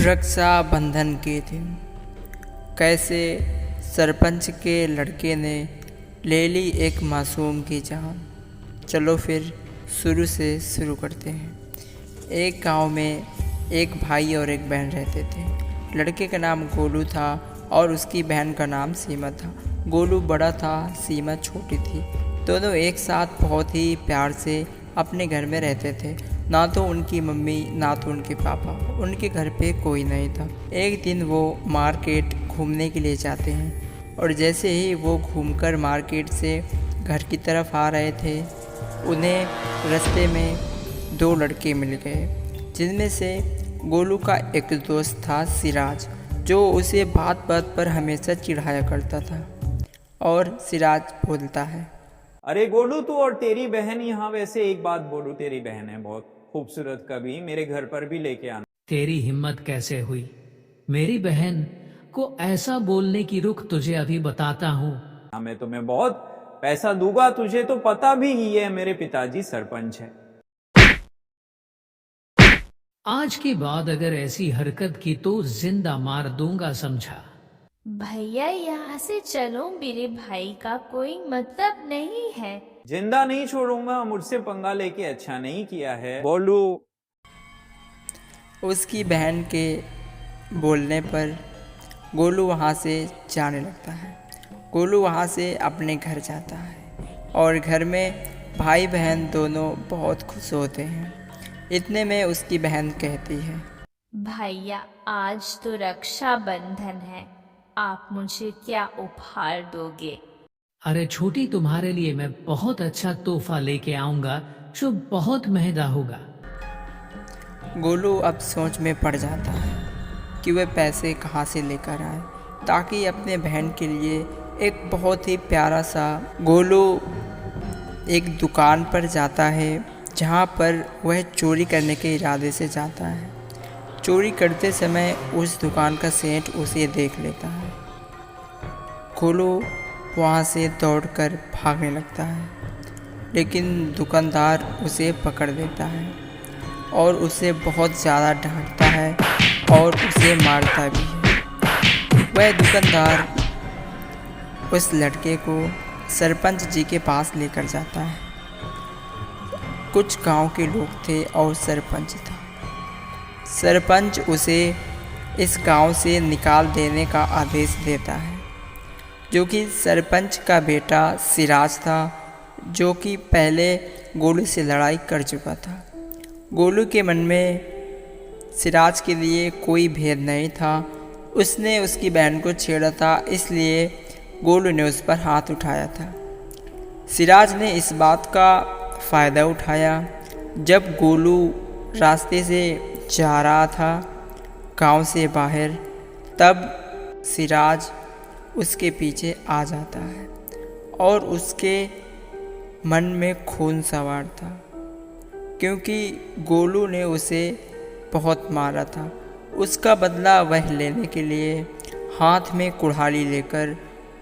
रक्षाबंधन के दिन कैसे सरपंच के लड़के ने ले ली एक मासूम की जान। चलो फिर शुरू से शुरू करते हैं। एक गांव में एक भाई और एक बहन रहते थे। लड़के का नाम गोलू था और उसकी बहन का नाम सीमा था। गोलू बड़ा था, सीमा छोटी थी। दोनों एक साथ बहुत ही प्यार से अपने घर में रहते थे। ना तो उनकी मम्मी ना तो उनके पापा, उनके घर पे कोई नहीं था। एक दिन वो मार्केट घूमने के लिए जाते हैं और जैसे ही वो घूमकर मार्केट से घर की तरफ आ रहे थे, उन्हें रास्ते में दो लड़के मिल गए, जिनमें से गोलू का एक दोस्त था सिराज, जो उसे बात बात पर हमेशा चिढ़ाया करता था। और सिराज बोलता है, अरे गोलू, तू और तेरी बहन यहाँ। वैसे एक बात बोलू, तेरी बहन है बहुत खूबसूरत, कभी मेरे घर पर भी लेके आना। तेरी हिम्मत कैसे हुई मेरी बहन को ऐसा बोलने की? रुक, तुझे अभी बताता हूँ। मैं तुम्हें बहुत पैसा दूंगा, तुझे तो पता भी ही है मेरे पिताजी सरपंच है। आज के बाद अगर ऐसी हरकत की तो जिंदा मार दूंगा, समझा? भैया यहाँ से चलो, मेरे भाई का कोई मतलब नहीं है। जिंदा नहीं छोड़ूंगा, मुझसे पंगा लेके अच्छा नहीं किया है गोलू। उसकी बहन के बोलने पर गोलू वहाँ से जाने लगता है। गोलू वहाँ से अपने घर जाता है और घर में भाई बहन दोनों बहुत खुश होते हैं। इतने में उसकी बहन कहती है, भैया आज तो रक्षाबंधन है, आप मुझे क्या उपहार दोगे? अरे छोटी, तुम्हारे लिए मैं बहुत अच्छा तोहफा लेके आऊंगा जो बहुत महंगा होगा। गोलू अब सोच में पड़ जाता है कि वह पैसे कहाँ से लेकर आए ताकि अपने बहन के लिए एक बहुत ही प्यारा सा। गोलू एक दुकान पर जाता है जहाँ पर वह चोरी करने के इरादे से जाता है। चोरी करते समय उस दुकान का सेठ उसे देख लेता है। गोलू वहाँ से दौड़कर भागने लगता है, लेकिन दुकानदार उसे पकड़ लेता है और उसे बहुत ज़्यादा डांटता है और उसे मारता भी है। वह दुकानदार उस लड़के को सरपंच जी के पास लेकर जाता है। कुछ गांव के लोग थे और सरपंच था। सरपंच उसे इस गांव से निकाल देने का आदेश देता है, जो कि सरपंच का बेटा सिराज था, जो कि पहले गोलू से लड़ाई कर चुका था। गोलू के मन में सिराज के लिए कोई भेद नहीं था। उसने उसकी बहन को छेड़ा था, इसलिए गोलू ने उस पर हाथ उठाया था। सिराज ने इस बात का फ़ायदा उठाया। जब गोलू रास्ते से जा रहा था गांव से बाहर, तब सिराज उसके पीछे आ जाता है और उसके मन में खून सवार था, क्योंकि गोलू ने उसे बहुत मारा था। उसका बदला वह लेने के लिए हाथ में कुल्हाड़ी लेकर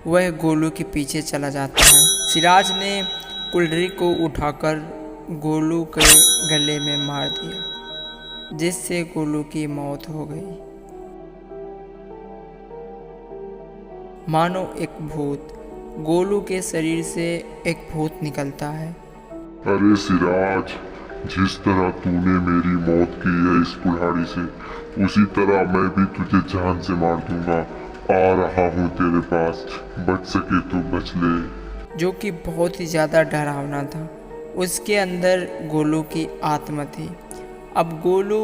वह गोलू के पीछे चला जाता है। सिराज ने कुल्हाड़ी को उठाकर गोलू के गले में मार दिया, जिससे गोलू की मौत हो गई। मानो एक भूत, गोलू के शरीर से एक भूत निकलता है। अरे सिराज, जिस तरह तूने मेरी मौत की है इस कुल्हाड़ी से, उसी तरह मैं भी तुझे जान से मार दूंगा। आ रहा हूँ तेरे पास, बच सके तो बच ले। जो कि बहुत ही ज़्यादा डरावना था। उसके अंदर गोलू की आत्मा थी। अब गोलू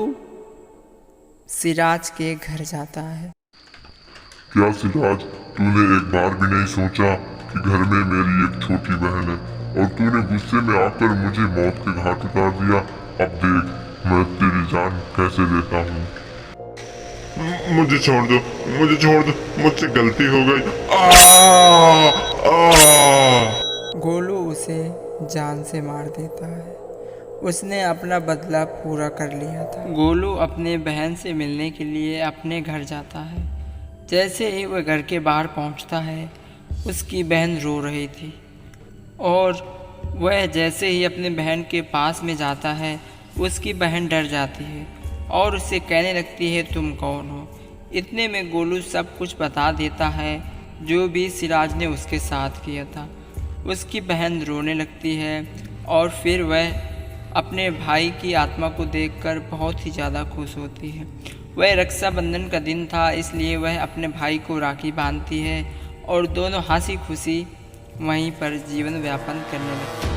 सिराज के घर जाता है। क्या सिराज, तूने एक बार भी नहीं सोचा कि घर में मेरी एक छोटी बहन है और तूने गुस्से में आकर मुझे मौत के घाट उतार दिया? अब देख मैं तेरी जान कैसे लेता हूँ। मुझे छोड़ दो, मुझे छोड़ दो, मुझसे गलती हो गई। गोलू उसे जान से मार देता है। उसने अपना बदला पूरा कर लिया था। गोलू अपने बहन से मिलने के लिए अपने घर जाता है। जैसे ही वह घर के बाहर पहुंचता है, उसकी बहन रो रही थी और वह जैसे ही अपने बहन के पास में जाता है, उसकी बहन डर जाती है और उससे कहने लगती है तुम कौन हो। इतने में गोलू सब कुछ बता देता है जो भी सिराज ने उसके साथ किया था। उसकी बहन रोने लगती है और फिर वह अपने भाई की आत्मा को देखकर बहुत ही ज़्यादा खुश होती है। वह रक्षाबंधन का दिन था, इसलिए वह अपने भाई को राखी बांधती है और दोनों हंसी खुशी वहीं पर जीवन व्यापन करने लगते हैं।